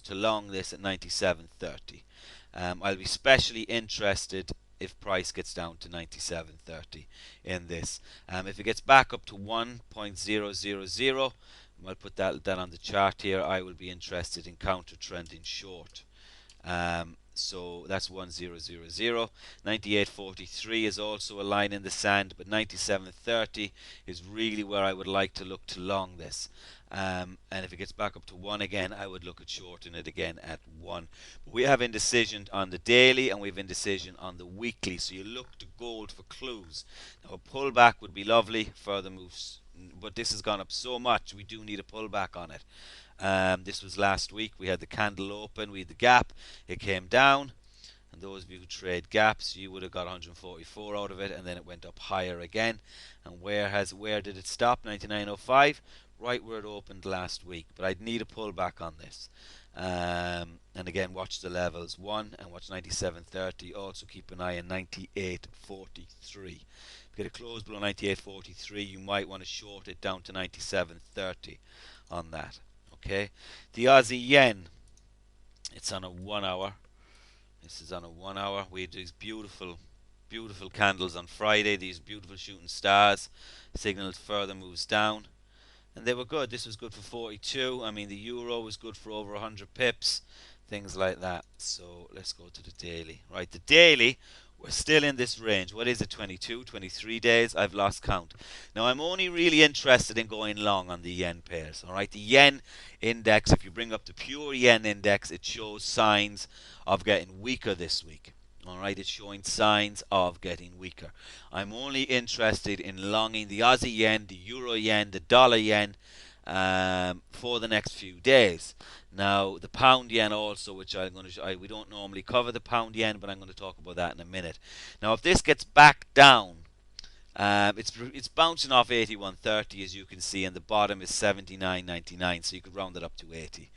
to long this at 97.30. I'll be especially interested if price gets down to 97.30 in this. If it gets back up to 1.000, I'll put that on the chart here, I will be interested in counter trending short. So that's 1000. 98.43 is also a line in the sand, but 97.30 is really where I would like to look to long this. And if it gets back up to 1 again, I would look at shorting it again at 1. But we have indecision on the daily and we have indecision on the weekly, so you look to gold for clues. Now a pullback would be lovely, further moves, but this has gone up so much we do need a pullback on it. This was last week. We had the candle open, we had the gap, it came down, and those of you who trade gaps, you would have got 144 out of it, and then it went up higher again. And where did it stop? 99.05, right where it opened last week. But I'd need a pullback on this. And again, watch the levels 1 and watch 97.30. Also keep an eye on 98.43. If you get a close below 98.43, you might want to short it down to 97.30 on that. Okay, the Aussie yen, it's on a 1 hour. This is on a 1 hour. We had these beautiful candles on Friday, these beautiful shooting stars, signaled further moves down, and they were good. This was good for 42. I mean, the euro was good for over 100 pips, things like that. So let's go to the daily. Right, the daily, we're still in this range. What is it, 22, 23 days? I've lost count. Now, I'm only really interested in going long on the yen pairs. All right, the yen index, if you bring up the pure yen index, it shows signs of getting weaker this week. All right, it's showing signs of getting weaker. I'm only interested in longing the Aussie yen, the euro yen, the dollar yen for the next few days. Now, the pound yen also, which I'm going to we don't normally cover the pound yen, but I'm going to talk about that in a minute. Now, if this gets back down, it's bouncing off 81.30, as you can see, and the bottom is 79.99, so you could round it up to 80.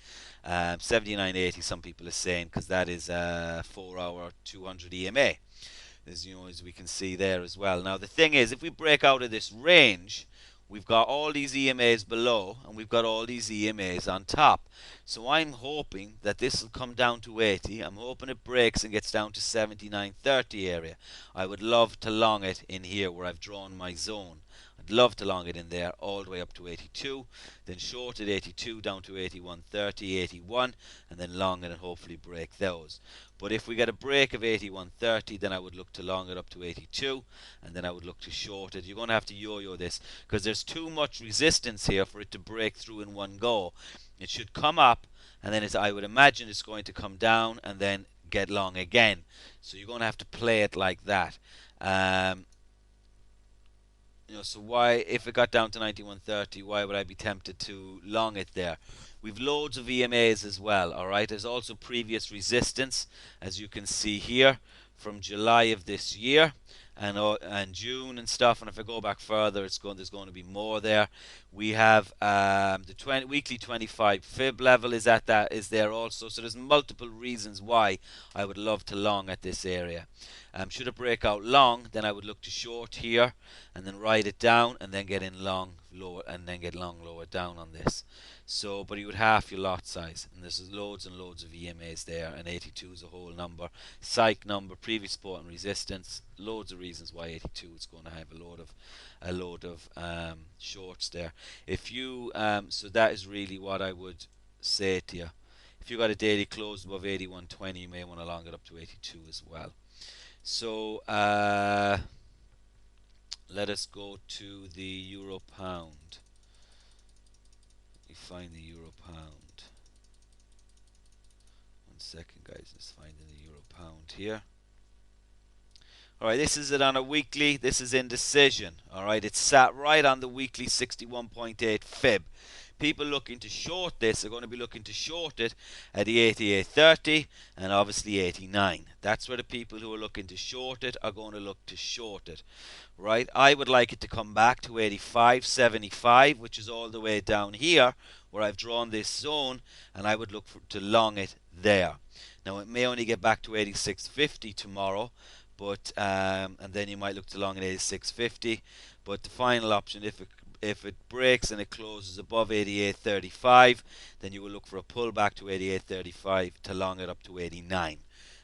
79.80, some people are saying, because that is 4-hour 200 EMA, as we can see there as well. Now, the thing is, if we break out of this range, we've got all these EMAs below, and we've got all these EMAs on top. So I'm hoping that this will come down to 80. I'm hoping it breaks and gets down to 79.30 area. I would love to long it in here where I've drawn my zone. I'd love to long it in there all the way up to 82, then short at 82 down to 81.30, 81, and then long it and hopefully break those. But if we get a break of 81.30, then I would look to long it up to 82, and then I would look to short it. You're going to have to yo-yo this because there's too much resistance here for it to break through in one go. It should come up, and then I would imagine it's going to come down and then get long again. So you're going to have to play it like that. So why, if it got down to 91.30, why would I be tempted to long it there? We've loads of EMAs as well, alright? There's also previous resistance, as you can see here, from July of this year and June and stuff. And if I go back further, there's going to be more there. We have the weekly 25 fib level is there also. So there's multiple reasons why I would love to long at this area. Should it break out long, then I would look to short here and then ride it down and then get in long lower and then get long lower down on this. So, but you would half your lot size, and there's loads and loads of EMAs there, and 82 is a whole number. Psych number, previous support and resistance, loads of reasons why 82 is going to have a load of shorts there. If you so that is really what I would say to you. If you got a daily close above 81.20, you may want to long it up to 82 as well. So let us go to the euro pound. We find the euro pound. 1 second, guys. Just finding the euro pound here. Alright, this is it on a weekly. This is indecision. Alright, it's sat right on the weekly 61.8 fib. People looking to short this are going to be looking to short it at the 88.30 and obviously 89. That's where the people who are looking to short it are going to look to short it. Right? I would like it to come back to 85.75, which is all the way down here where I've drawn this zone, and I would look to long it there. Now it may only get back to 86.50 tomorrow, but and then you might look to long at 86.50. But the final option, if it If it breaks and it closes above 88.35, then you will look for a pullback to 88.35 to long it up to 89.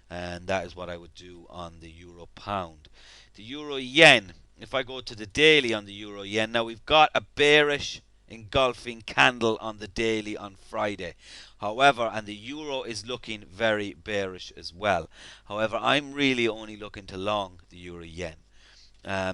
And that is what I would do on the euro pound. The euro yen, if I go to the daily on the euro yen, now we've got a bearish engulfing candle on the daily on Friday. However, and the euro is looking very bearish as well. However, I'm really only looking to long the euro yen.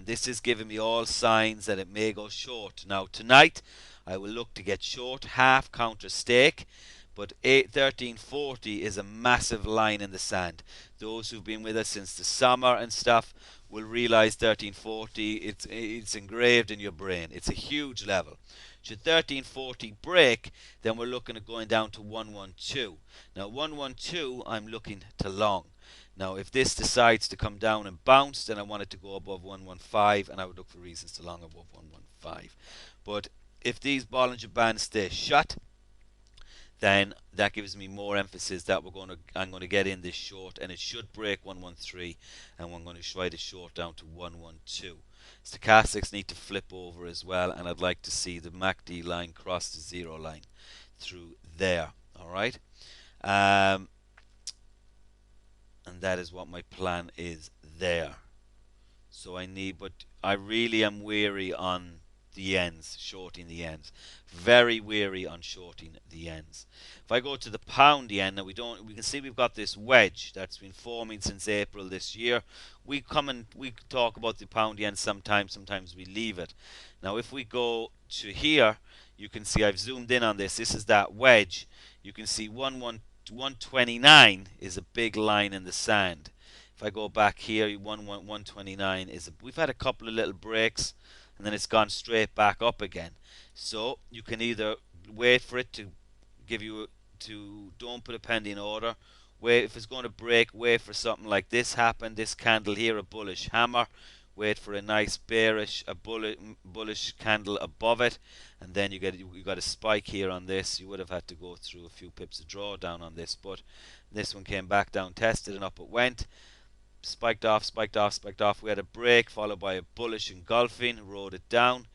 This is giving me all signs that it may go short. Now tonight I will look to get short half counter stake, but 1340 is a massive line in the sand. Those who've been with us since the summer and stuff will realize 1340, it's engraved in your brain. It's a huge level. Should 1340 break, then we're looking at going down to 112. Now 112 I'm looking to long. Now, if this decides to come down and bounce, then I want it to go above 115, and I would look for reasons to long above 115. But if these Bollinger Bands stay shut, then that gives me more emphasis that I'm going to get in this short, and it should break 113, and I'm going to try to short down to 112. Stochastics need to flip over as well, and I'd like to see the MACD line cross the zero line through there. All right. And that is what my plan is there. So but I really am weary on the yens, shorting the yens. Very weary on shorting the yens. If I go to the pound yen, now we can see we've got this wedge that's been forming since April this year. We talk about the pound yen sometimes we leave it. Now if we go to here, you can see I've zoomed in on this. This is that wedge. You can see 129 is a big line in the sand. If I go back here, 129 we've had a couple of little breaks, and then it's gone straight back up again. So you can either wait for it to don't put a pending order. Wait, if it's going to break, wait for something like this happen. This candle here, a bullish hammer. Wait for a nice bearish, bullish candle above it, and then you got a spike here on this. You would have had to go through a few pips of drawdown on this, but this one came back down, tested, and up it went. Spiked off, spiked off, spiked off. We had a break followed by a bullish engulfing, rode it down.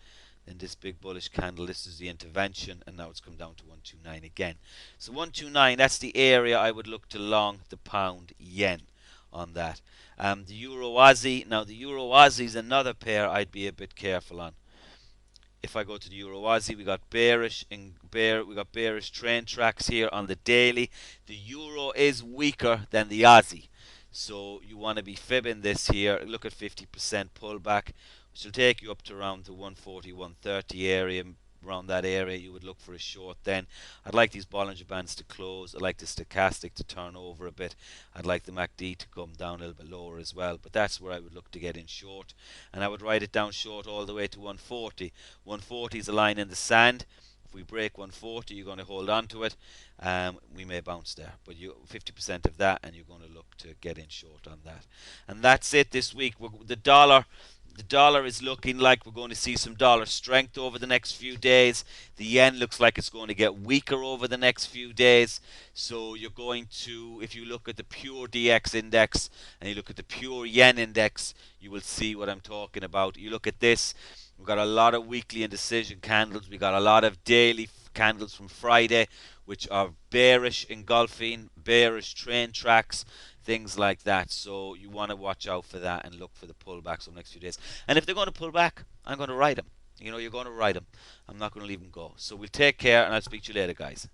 Then this big bullish candle, this is the intervention, and now it's come down to 129 again. So 129, that's the area I would look to long the pound yen on that. The Euro Aussie, now the Euro Aussie is another pair I'd be a bit careful on. If I go to the Euro Aussie, we got bearish train tracks here on the daily. The Euro is weaker than the Aussie, so you want to be fibbing this here. Look at 50% pullback, which will take you up to around the 140, 130 area. Around that area you would look for a short then. I'd like these Bollinger Bands to close. I'd like the stochastic to turn over a bit. I'd like the MACD to come down a little bit lower as well, but that's where I would look to get in short, and I would write it down short all the way to 140. 140 is a line in the sand. If we break 140, you're going to hold on to it. We may bounce there, but 50% of that, and you're going to look to get in short on that. And that's it this week. The dollar is looking like we're going to see some dollar strength over the next few days. The yen looks like it's going to get weaker over the next few days. So you're going to, if you look at the pure DX index and you look at the pure yen index, you will see what I'm talking about. You look at this, we've got a lot of weekly indecision candles. We've got a lot of daily candles from Friday, which are bearish engulfing, bearish train tracks, things like that. So you want to watch out for that and look for the pullbacks over the next few days. And if they're going to pull back, I'm going to ride them. You're going to ride them. I'm not going to leave them go. So we'll take care, and I'll speak to you later, guys.